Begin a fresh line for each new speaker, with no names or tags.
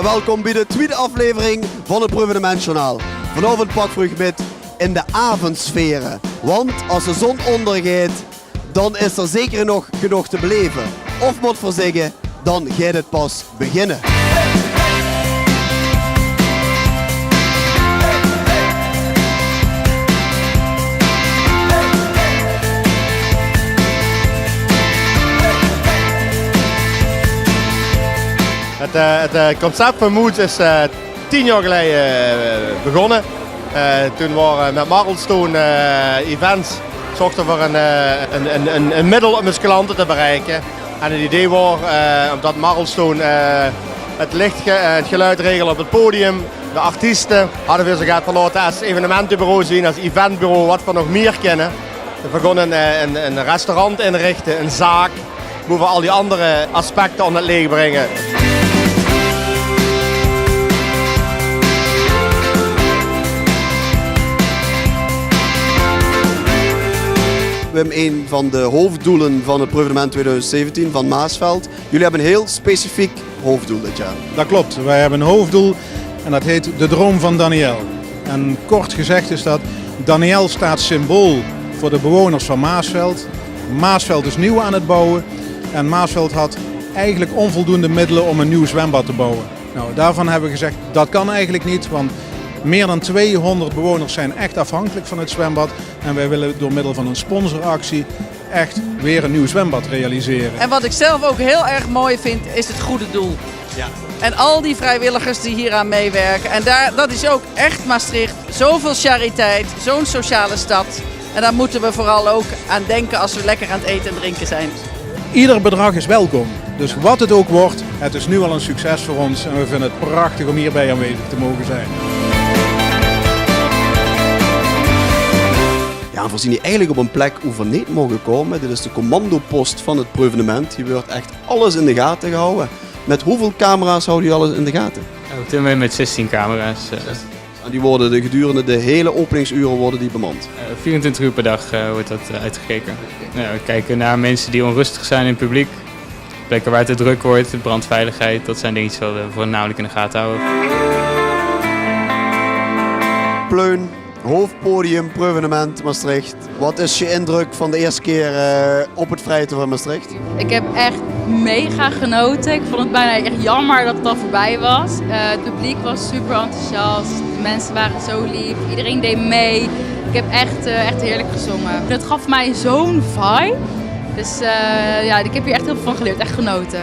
en welkom bij de tweede aflevering van het Proevenementjournaal. Vanavond pakken we met in de avondsferen. Want als de zon ondergaat, dan is er zeker nog genoeg te beleven. Of moet voor zeggen, dan gaat het pas beginnen.
Het concept van Moods is 10 jaar geleden begonnen. Toen waren met Marlstone Events zochten we een middel om onze klanten te bereiken. En het idee was, omdat Marlstone het licht en het geluid regelen op het podium, de artiesten hadden we ze gehad verlaten als evenementenbureau zien, als eventbureau, wat we nog meer kennen. We begonnen een restaurant inrichten, een zaak, hoe we al die andere aspecten onder het licht brengen.
Wim, een van de hoofddoelen van het Proevenement 2017 van Maasveld. Jullie hebben een heel specifiek hoofddoel dit jaar.
Dat klopt. Wij hebben een hoofddoel en dat heet de droom van Daniel. En kort gezegd is dat Daniel staat symbool voor de bewoners van Maasveld. Maasveld is nieuw aan het bouwen en Maasveld had eigenlijk onvoldoende middelen om een nieuw zwembad te bouwen. Nou, daarvan hebben we gezegd dat kan eigenlijk niet, want meer dan 200 bewoners zijn echt afhankelijk van het zwembad. En wij willen door middel van een sponsoractie echt weer een nieuw zwembad realiseren.
En wat ik zelf ook heel erg mooi vind, is het goede doel.
Ja.
En al die vrijwilligers die hieraan meewerken. En dat is ook echt Maastricht. Zoveel chariteit, zo'n sociale stad. En daar moeten we vooral ook aan denken als we lekker aan het eten en drinken zijn.
Ieder bedrag is welkom. Dus wat het ook wordt, het is nu al een succes voor ons. En we vinden het prachtig om hierbij aanwezig te mogen zijn.
Ja, we zien hier eigenlijk op een plek hoe we niet mogen komen. Dit is de commandopost van het Proevenement. Hier wordt echt alles in de gaten gehouden. Met hoeveel camera's houden jullie alles in de gaten?
Op dit moment met 16 camera's.
En die worden gedurende de hele openingsuren worden die bemand.
24 uur per dag wordt dat uitgekeken. Ja, we kijken naar mensen die onrustig zijn in het publiek. Plekken waar het te druk wordt, brandveiligheid. Dat zijn dingetjes wat we voornamelijk in de gaten houden.
Pleun, hoofdpodium, Proevenement Maastricht. Wat is je indruk van de eerste keer op het Vrijtje van Maastricht?
Ik heb echt mega genoten. Ik vond het bijna echt jammer dat het al voorbij was. Het publiek was super enthousiast. De mensen waren zo lief. Iedereen deed mee. Ik heb echt heerlijk gezongen. Het gaf mij zo'n vibe. Dus ja, ik heb hier echt heel veel van geleerd. Echt genoten.